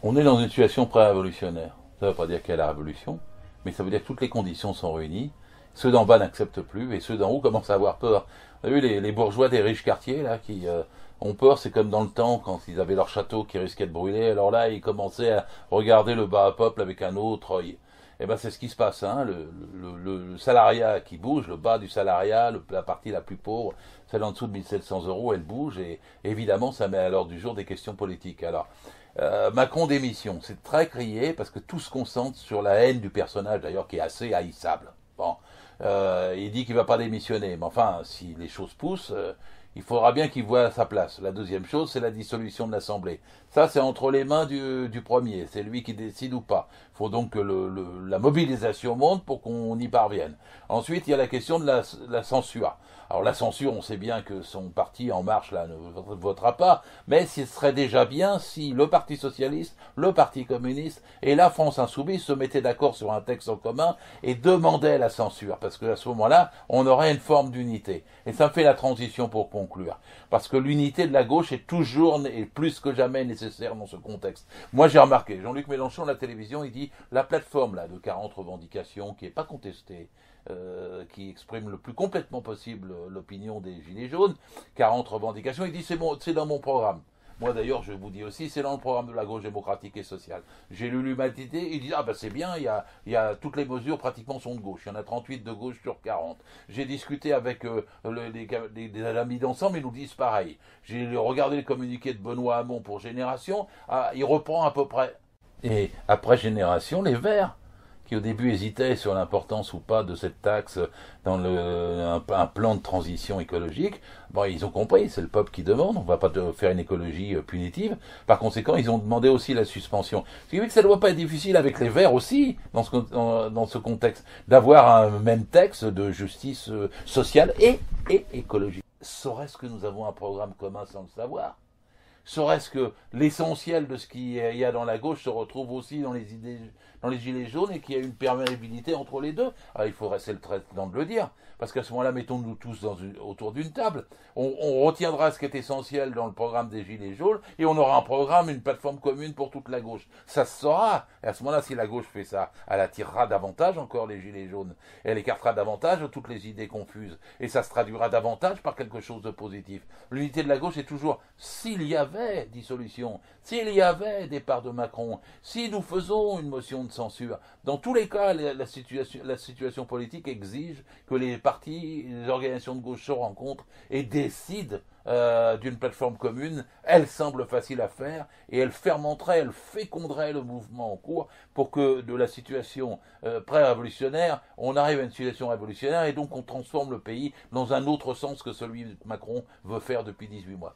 On est dans une situation pré-révolutionnaire. Ça ne veut pas dire qu'il y a la révolution, mais ça veut dire que toutes les conditions sont réunies. Ceux d'en bas n'acceptent plus et ceux d'en haut commencent à avoir peur. Vous avez vu les bourgeois des riches quartiers là qui ont peur, c'est comme dans le temps quand ils avaient leur château qui risquait de brûler. Alors là, ils commençaient à regarder le bas peuple avec un autre œil. Et ben c'est ce qui se passe, hein, le salariat qui bouge, le bas du salariat, la partie la plus pauvre, celle en dessous de 1700 euros, elle bouge et évidemment ça met à l'ordre du jour des questions politiques. Alors Macron démission, c'est très crié parce que tout se concentre sur la haine du personnage d'ailleurs qui est assez haïssable. Bon, il dit qu'il va pas démissionner, mais enfin si les choses poussent, il faudra bien qu'il voie sa place. La deuxième chose, c'est la dissolution de l'Assemblée. Ça, c'est entre les mains du premier. C'est lui qui décide ou pas. Il faut donc que la mobilisation monte pour qu'on y parvienne. Ensuite, il y a la question de la censure. Alors la censure, on sait bien que son parti En Marche là ne votera pas, mais ce serait déjà bien si le Parti socialiste, le Parti communiste et la France insoumise se mettaient d'accord sur un texte en commun et demandaient la censure, parce qu'à ce moment-là, on aurait une forme d'unité. Et ça me fait la transition pour conclure, parce que l'unité de la gauche est toujours et plus que jamais nécessaire dans ce contexte. Moi, j'ai remarqué, Jean-Luc Mélenchon, à la télévision, il dit la plateforme là de 40 revendications qui n'est pas contestée, qui exprime le plus complètement possible l'opinion des Gilets jaunes, 40 revendications, il dit c'est dans mon programme. Moi d'ailleurs, je vous dis aussi, c'est dans le programme de la gauche démocratique et sociale. J'ai lu l'Humanité, il dit ah ben c'est bien, toutes les mesures pratiquement sont de gauche. Il y en a 38 de gauche sur 40. J'ai discuté avec des amis d'ensemble, ils nous disent pareil. J'ai regardé le communiqué de Benoît Hamon pour Génération, il reprend à peu près. Et après Génération, les Verts qui au début hésitaient sur l'importance ou pas de cette taxe dans un plan de transition écologique, bon, ils ont compris, c'est le peuple qui demande, on ne va pas faire une écologie punitive. Par conséquent, ils ont demandé aussi la suspension. Ce qui veut dire que ça ne doit pas être difficile avec les Verts aussi, dans ce contexte, d'avoir un même texte de justice sociale et écologique. Serait-ce que nous avons un programme commun sans le savoir? Serait-ce que l'essentiel de ce qu'il y a dans la gauche se retrouve aussi dans les idées, dans les gilets jaunes et qu'il y a une perméabilité entre les deux? Alors, il faudrait, c'est le traitement de le dire, parce qu'à ce moment-là, mettons-nous tous autour d'une table. On retiendra ce qui est essentiel dans le programme des gilets jaunes et on aura un programme, une plateforme commune pour toute la gauche. Ça se saura. Et à ce moment-là, si la gauche fait ça, elle attirera davantage encore les gilets jaunes. Elle écartera davantage toutes les idées confuses. Et ça se traduira davantage par quelque chose de positif. L'unité de la gauche est toujours, s'il y avait dissolution, s'il y avait départ de Macron, si nous faisons une motion de censure, dans tous les cas, la situation politique exige que les partis, les organisations de gauche se rencontrent et décident d'une plateforme commune. Elle semble facile à faire et elle fermenterait, elle féconderait le mouvement en cours pour que de la situation pré-révolutionnaire, on arrive à une situation révolutionnaire et donc on transforme le pays dans un autre sens que celui que Macron veut faire depuis 18 mois.